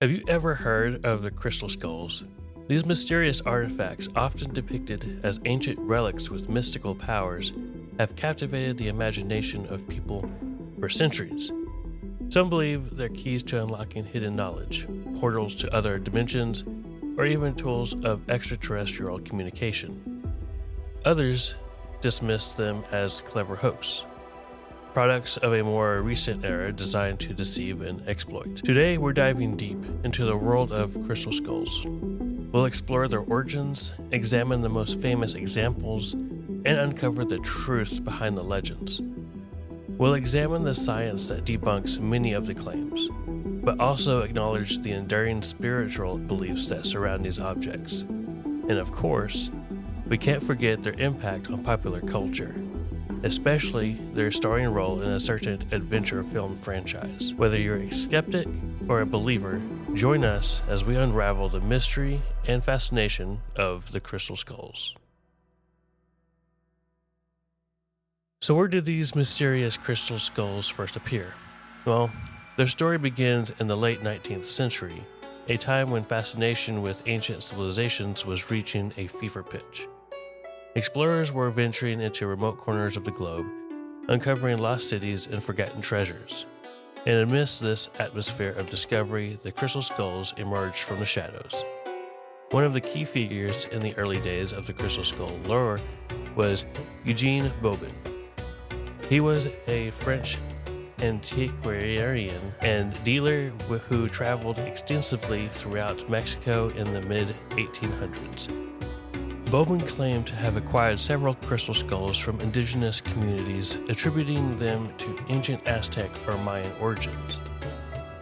Have you ever heard of the crystal skulls? These mysterious artifacts, often depicted as ancient relics with mystical powers, have captivated the imagination of people for centuries. Some believe they're keys to unlocking hidden knowledge, portals to other dimensions, or even tools of extraterrestrial communication. Others dismiss them as clever hoaxes, products of a more recent era designed to deceive and exploit. Today, we're diving deep into the world of crystal skulls. We'll explore their origins, examine the most famous examples, and uncover the truth behind the legends. We'll examine the science that debunks many of the claims, but also acknowledge the enduring spiritual beliefs that surround these objects. And of course, we can't forget their impact on popular culture, especially their starring role in a certain adventure film franchise. Whether you're a skeptic or a believer, join us as we unravel the mystery and fascination of the crystal skulls. So where did these mysterious crystal skulls first appear? Well, their story begins in the late 19th century, a time when fascination with ancient civilizations was reaching a fever pitch. Explorers were venturing into remote corners of the globe, uncovering lost cities and forgotten treasures. And amidst this atmosphere of discovery, the crystal skulls emerged from the shadows. One of the key figures in the early days of the crystal skull lore was Eugene Bobin. He was a French antiquarian and dealer who traveled extensively throughout Mexico in the mid-1800s. Bobin claimed to have acquired several crystal skulls from indigenous communities, attributing them to ancient Aztec or Mayan origins.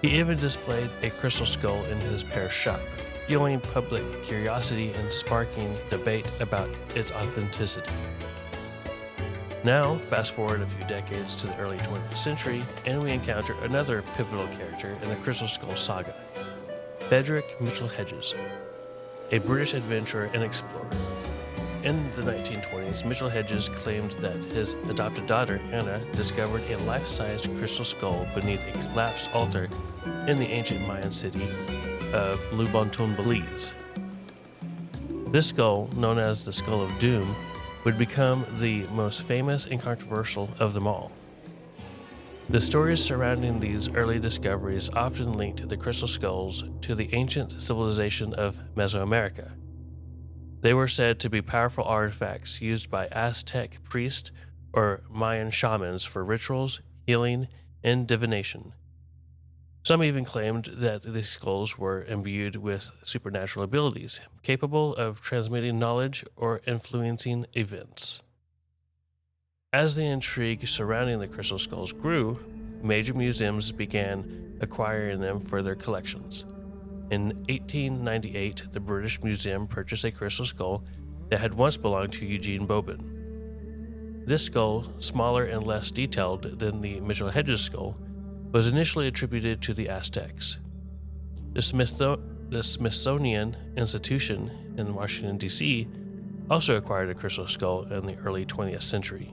He even displayed a crystal skull in his Paris shop, fueling public curiosity and sparking debate about its authenticity. Now, fast forward a few decades to the early 20th century, and we encounter another pivotal character in the crystal skull saga, Frederick Mitchell Hedges, a British adventurer and explorer. In the 1920s, Mitchell Hedges claimed that his adopted daughter, Anna, discovered a life-sized crystal skull beneath a collapsed altar in the ancient Mayan city of Lubantun, Belize. This skull, known as the Skull of Doom, would become the most famous and controversial of them all. The stories surrounding these early discoveries often linked the crystal skulls to the ancient civilization of Mesoamerica. They were said to be powerful artifacts used by Aztec priests or Mayan shamans for rituals, healing, and divination. Some even claimed that these skulls were imbued with supernatural abilities, capable of transmitting knowledge or influencing events. As the intrigue surrounding the crystal skulls grew, major museums began acquiring them for their collections. In 1898, the British Museum purchased a crystal skull that had once belonged to Eugene Bobin. This skull, smaller and less detailed than the Mitchell Hedges skull, was initially attributed to the Aztecs. The Smithsonian Institution in Washington, D.C. also acquired a crystal skull in the early 20th century,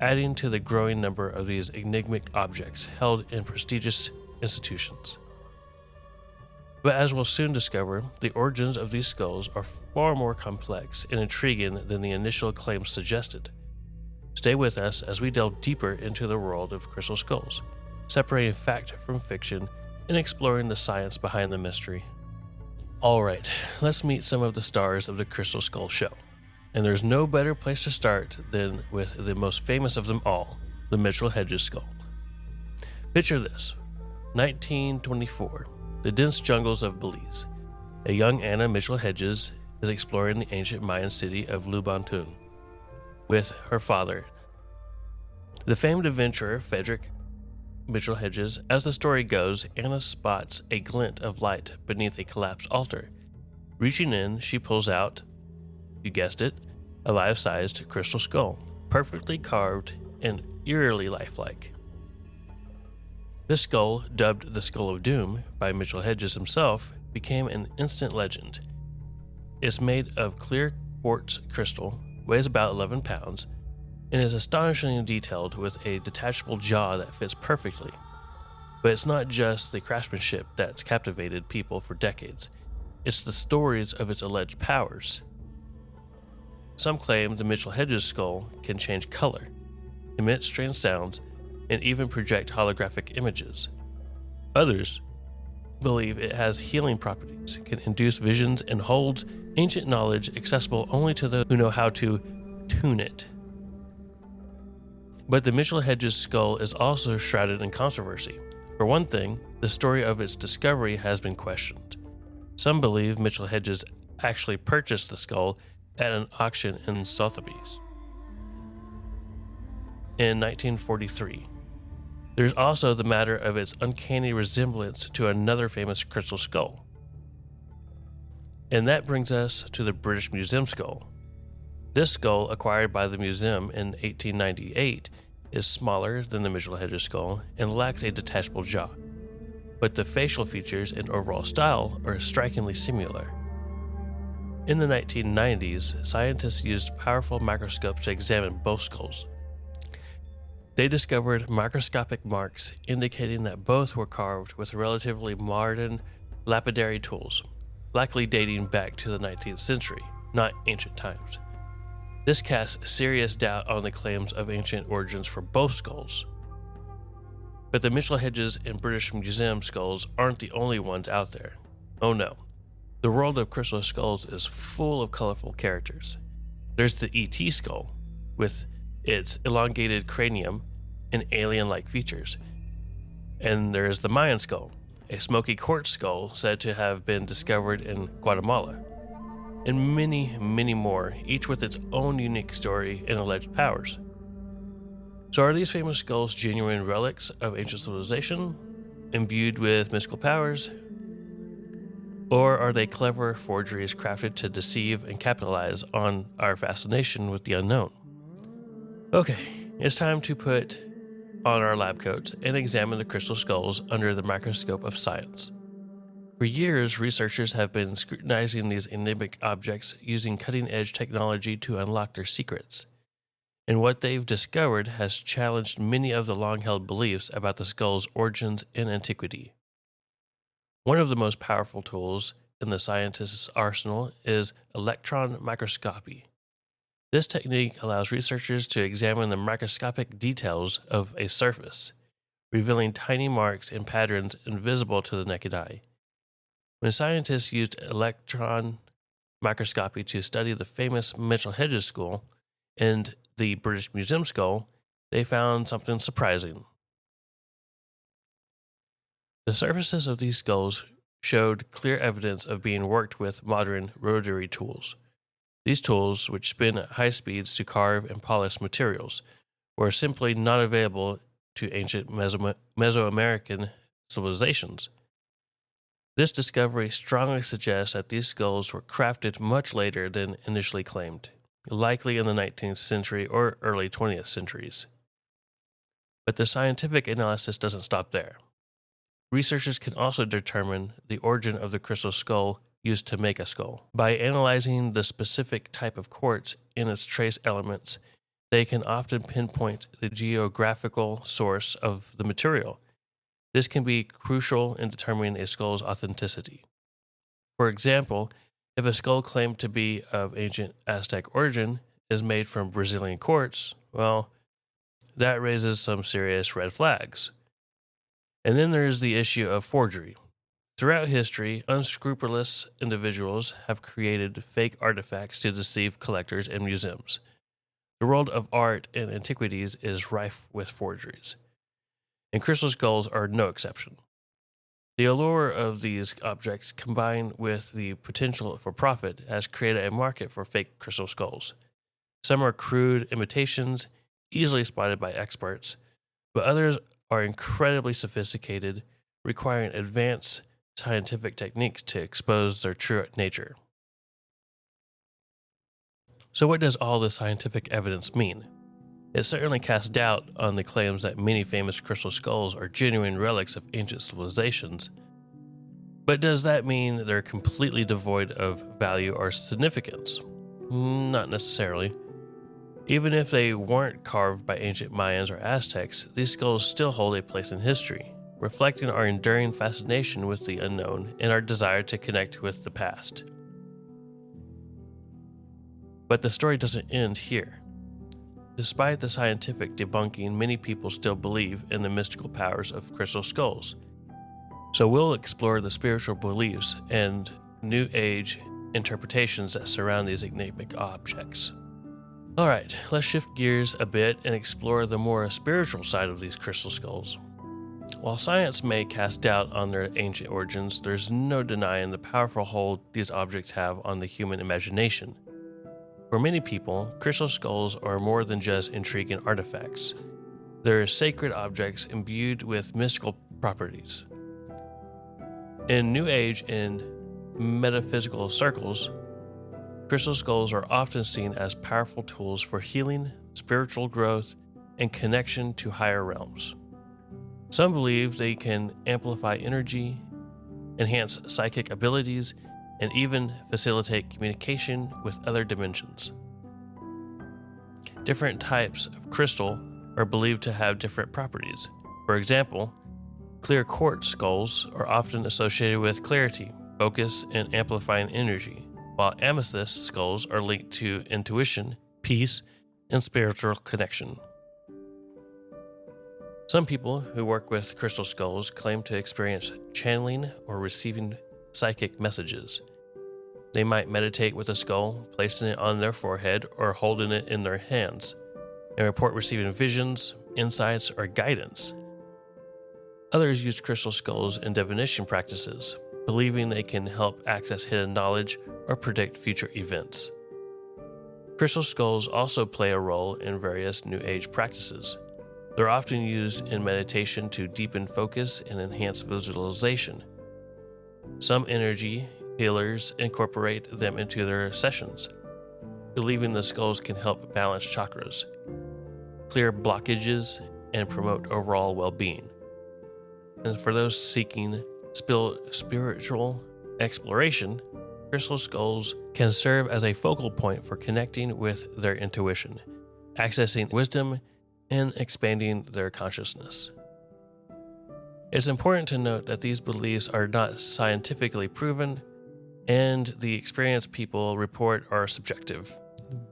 adding to the growing number of these enigmatic objects held in prestigious institutions. But as we'll soon discover, the origins of these skulls are far more complex and intriguing than the initial claims suggested. Stay with us as we delve deeper into the world of crystal skulls, separating fact from fiction and exploring the science behind the mystery. All right, let's meet some of the stars of the Crystal Skull show. And there's no better place to start than with the most famous of them all, the Mitchell Hedges skull. Picture this: 1924, the dense jungles of Belize. A young Anna Mitchell Hedges is exploring the ancient Mayan city of Lubantun with her father, the famed adventurer Frederick Mitchell Hedges. As the story goes, Anna spots a glint of light beneath a collapsed altar. Reaching in, she pulls out, you guessed it, a life-sized crystal skull, perfectly carved and eerily lifelike. This skull, dubbed the Skull of Doom by Mitchell Hedges himself, became an instant legend. It's made of clear quartz crystal, weighs about 11 pounds, and is astonishingly detailed with a detachable jaw that fits perfectly. But it's not just the craftsmanship that's captivated people for decades. It's the stories of its alleged powers. Some claim the Mitchell Hedges skull can change color, emit strange sounds, and even project holographic images. Others believe it has healing properties, can induce visions, and holds ancient knowledge accessible only to those who know how to tune it. But the Mitchell Hedges skull is also shrouded in controversy. For one thing, the story of its discovery has been questioned. Some believe Mitchell Hedges actually purchased the skull at an auction in Sotheby's in 1943. There's also the matter of its uncanny resemblance to another famous crystal skull. And that brings us to the British Museum skull. This skull, acquired by the museum in 1898, is smaller than the Mitchell Hedges skull and lacks a detachable jaw. But the facial features and overall style are strikingly similar. In the 1990s, scientists used powerful microscopes to examine both skulls. They discovered microscopic marks indicating that both were carved with relatively modern lapidary tools, likely dating back to the 19th century, not ancient times. This casts serious doubt on the claims of ancient origins for both skulls. But the Mitchell Hedges and British Museum skulls aren't the only ones out there. Oh no. The world of crystal skulls is full of colorful characters. There's the ET skull, with its elongated cranium and alien-like features. And there's the Mayan skull, a smoky quartz skull said to have been discovered in Guatemala. And many, many more, each with its own unique story and alleged powers. So are these famous skulls genuine relics of ancient civilization, imbued with mystical powers? Or are they clever forgeries crafted to deceive and capitalize on our fascination with the unknown? Okay, it's time to put on our lab coats and examine the crystal skulls under the microscope of science. For years, researchers have been scrutinizing these enigmatic objects using cutting-edge technology to unlock their secrets. And what they've discovered has challenged many of the long-held beliefs about the skull's origins and antiquity. One of the most powerful tools in the scientist's arsenal is Electron microscopy. This technique allows researchers to examine the microscopic details of a surface, revealing tiny marks and patterns invisible to the naked eye. When scientists used electron microscopy to study the famous Mitchell Hedges skull and the British Museum skull, they found something surprising. The surfaces of these skulls showed clear evidence of being worked with modern rotary tools. These tools, which spin at high speeds to carve and polish materials, were simply not available to ancient Mesoamerican civilizations. This discovery strongly suggests that these skulls were crafted much later than initially claimed, likely in the 19th century or early 20th centuries. But the scientific analysis doesn't stop there. Researchers can also determine the origin of the crystal skull used to make a skull. By analyzing the specific type of quartz in its trace elements, they can often pinpoint the geographical source of the material. This can be crucial in determining a skull's authenticity. For example, if a skull claimed to be of ancient Aztec origin is made from Brazilian quartz, well, that raises some serious red flags. And then there's the issue of forgery. Throughout history, unscrupulous individuals have created fake artifacts to deceive collectors and museums. The world of art and antiquities is rife with forgeries, and crystal skulls are no exception. The allure of these objects, combined with the potential for profit, has created a market for fake crystal skulls. Some are crude imitations, easily spotted by experts, but others are incredibly sophisticated, requiring advanced scientific techniques to expose their true nature. So what does all this scientific evidence mean? It certainly casts doubt on the claims that many famous crystal skulls are genuine relics of ancient civilizations. But does that mean they're completely devoid of value or significance? Not necessarily. Even if they weren't carved by ancient Mayans or Aztecs, these skulls still hold a place in history. reflecting our enduring fascination with the unknown and our desire to connect with the past. But the story doesn't end here. Despite the scientific debunking, many people still believe in the mystical powers of crystal skulls. So we'll explore the spiritual beliefs and New Age interpretations that surround these enigmatic objects. Alright, let's shift gears a bit and explore the more spiritual side of these crystal skulls. While science may cast doubt on their ancient origins, there's no denying the powerful hold these objects have on the human imagination. For many people, crystal skulls are more than just intriguing artifacts. They're sacred objects imbued with mystical properties. In New Age and metaphysical circles, crystal skulls are often seen as powerful tools for healing, spiritual growth, and connection to higher realms. Some believe they can amplify energy, enhance psychic abilities, and even facilitate communication with other dimensions. Different types of crystal are believed to have different properties. For example, clear quartz skulls are often associated with clarity, focus, and amplifying energy, while amethyst skulls are linked to intuition, peace, and spiritual connection. Some people who work with crystal skulls claim to experience channeling or receiving psychic messages. They might meditate with a skull, placing it on their forehead or holding it in their hands, and report receiving visions, insights, or guidance. Others use crystal skulls in divination practices, believing they can help access hidden knowledge or predict future events. Crystal skulls also play a role in various New Age practices. They're often used in meditation to deepen focus and enhance visualization. Some energy healers incorporate them into their sessions, believing the skulls can help balance chakras, clear blockages, and promote overall well-being. And for those seeking spiritual exploration, crystal skulls can serve as a focal point for connecting with their intuition, accessing wisdom, and expanding their consciousness. It's important to note that these beliefs are not scientifically proven, and the experience people report are subjective.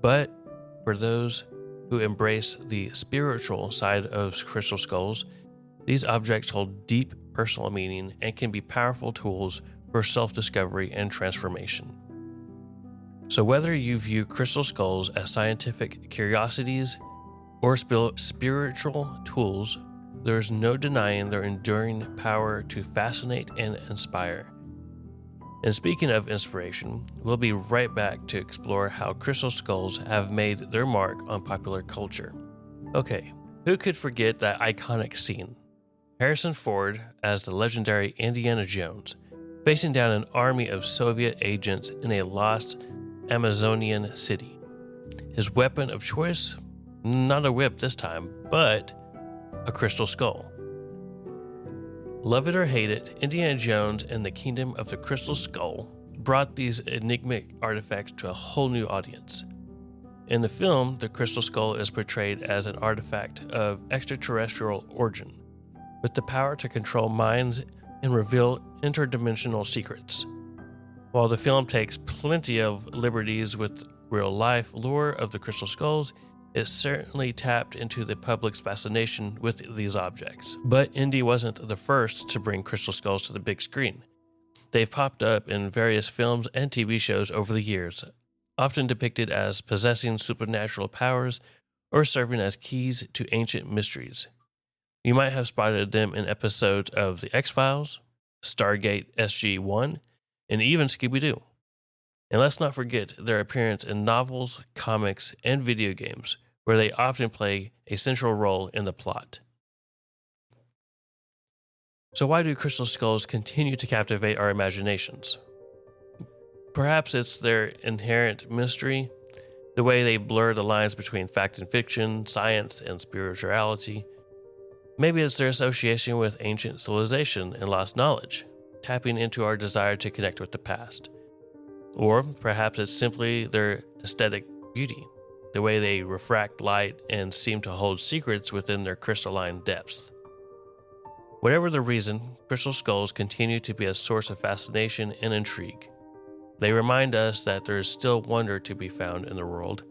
But for those who embrace the spiritual side of crystal skulls, these objects hold deep personal meaning and can be powerful tools for self-discovery and transformation. So whether you view crystal skulls as scientific curiosities or spiritual tools, there is no denying their enduring power to fascinate and inspire. And speaking of inspiration, we'll be right back to explore how crystal skulls have made their mark on popular culture. Okay, who could forget that iconic scene? Harrison Ford as the legendary Indiana Jones, facing down an army of Soviet agents in a lost Amazonian city. His weapon of choice? Not a whip this time, but a crystal skull. Love it or hate it, Indiana Jones and the Kingdom of the Crystal Skull brought these enigmatic artifacts to a whole new audience. In the film, the crystal skull is portrayed as an artifact of extraterrestrial origin, with the power to control minds and reveal interdimensional secrets. While the film takes plenty of liberties with real-life lore of the crystal skulls, it certainly tapped into the public's fascination with these objects. But Indy wasn't the first to bring crystal skulls to the big screen. They've popped up in various films and TV shows over the years, often depicted as possessing supernatural powers or serving as keys to ancient mysteries. You might have spotted them in episodes of The X-Files, Stargate SG-1, and even Scooby-Doo. And let's not forget their appearance in novels, comics, and video games, where they often play a central role in the plot. So why do crystal skulls continue to captivate our imaginations? Perhaps it's their inherent mystery, the way they blur the lines between fact and fiction, science and spirituality. Maybe it's their association with ancient civilization and lost knowledge, tapping into our desire to connect with the past. Or perhaps it's simply their aesthetic beauty, the way they refract light and seem to hold secrets within their crystalline depths. Whatever the reason, crystal skulls continue to be a source of fascination and intrigue. They remind us that there is still wonder to be found in the world,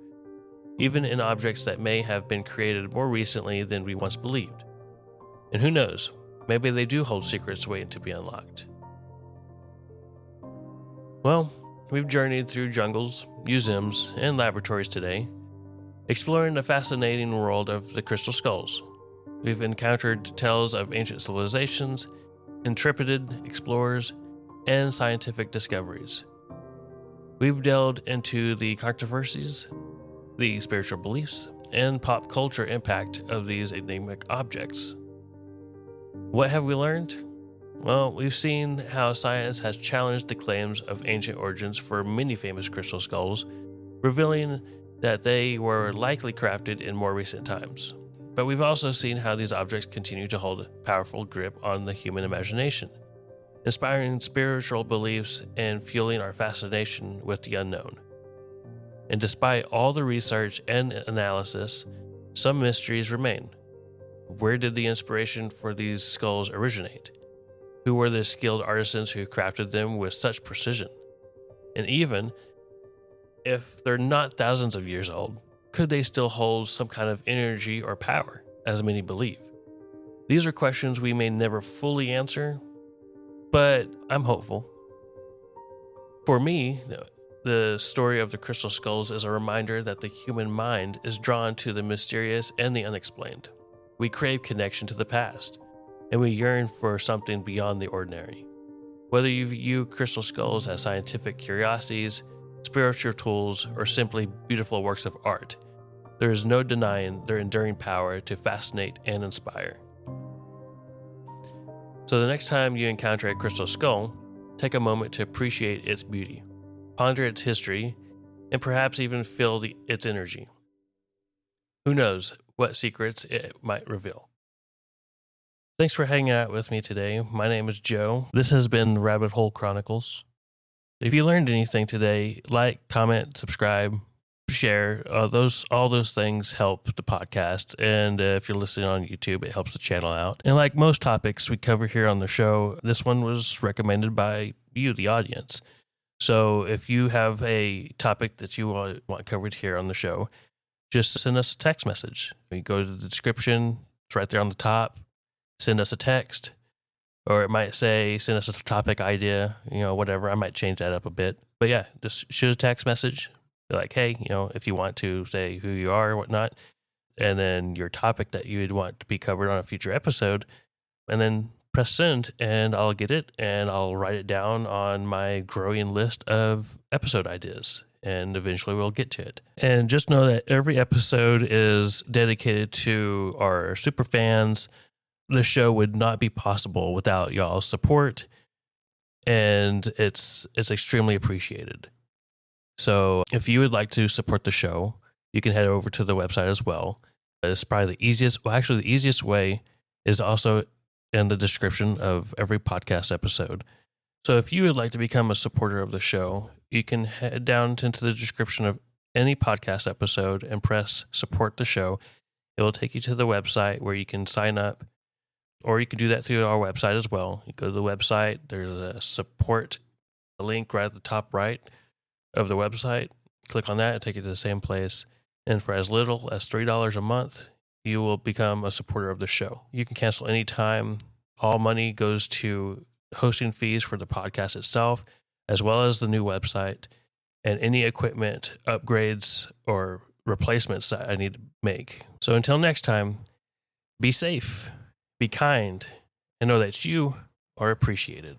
even in objects that may have been created more recently than we once believed. And who knows, maybe they do hold secrets waiting to be unlocked. Well, we've journeyed through jungles, museums, and laboratories today, exploring the fascinating world of the crystal skulls. We've encountered tales of ancient civilizations, intrepid explorers, and scientific discoveries. We've delved into the controversies, the spiritual beliefs, and pop culture impact of these enigmatic objects. What have we learned? Well, we've seen how science has challenged the claims of ancient origins for many famous crystal skulls, revealing that they were likely crafted in more recent times. But we've also seen how these objects continue to hold a powerful grip on the human imagination, inspiring spiritual beliefs and fueling our fascination with the unknown. And despite all the research and analysis, some mysteries remain. Where did the inspiration for these skulls originate? Who were the skilled artisans who crafted them with such precision? And even if they're not thousands of years old, could they still hold some kind of energy or power, as many believe? These are questions we may never fully answer, but I'm hopeful. For me, the story of the crystal skulls is a reminder that the human mind is drawn to the mysterious and the unexplained. We crave connection to the past, and we yearn for something beyond the ordinary. Whether you view crystal skulls as scientific curiosities, spiritual tools, or simply beautiful works of art, there is no denying their enduring power to fascinate and inspire. So the next time you encounter a crystal skull, take a moment to appreciate its beauty, ponder its history, and perhaps even feel its energy. Who knows what secrets it might reveal. Thanks for hanging out with me today. My name is Joe. This has been Rabbit Hole Chronicles. If you learned anything today, like, comment, subscribe, share. All those things help the podcast. And if you're listening on YouTube, it helps the channel out. And like most topics we cover here on the show, this one was recommended by you, the audience. So if you have a topic that you want covered here on the show, just send us a text message. You go to the description, it's right there on the top. Send us a text, or it might say, send us a topic idea, whatever. I might change that up a bit. But yeah, just shoot a text message. Be like, hey, if you want to say who you are or whatnot, and then your topic that you would want to be covered on a future episode, and then press send, and I'll get it, and I'll write it down on my growing list of episode ideas, and eventually we'll get to it. And just know that every episode is dedicated to our super fans. The show would not be possible without y'all's support, and it's extremely appreciated. So if you would like to support the show, you can head over to the website as well. It's probably the easiest way is also in the description of every podcast episode. So if you would like to become a supporter of the show, you can head down into the description of any podcast episode and press support the show. It will take you to the website where you can sign up, or you can do that through our website as well. You go to the website, there's a support link right at the top right of the website. Click on that, it'll take you to the same place. And for as little as $3 a month, you will become a supporter of the show. You can cancel anytime. All money goes to hosting fees for the podcast itself, as well as the new website and any equipment upgrades or replacements that I need to make. So until next time, be safe, be kind, and know that you are appreciated.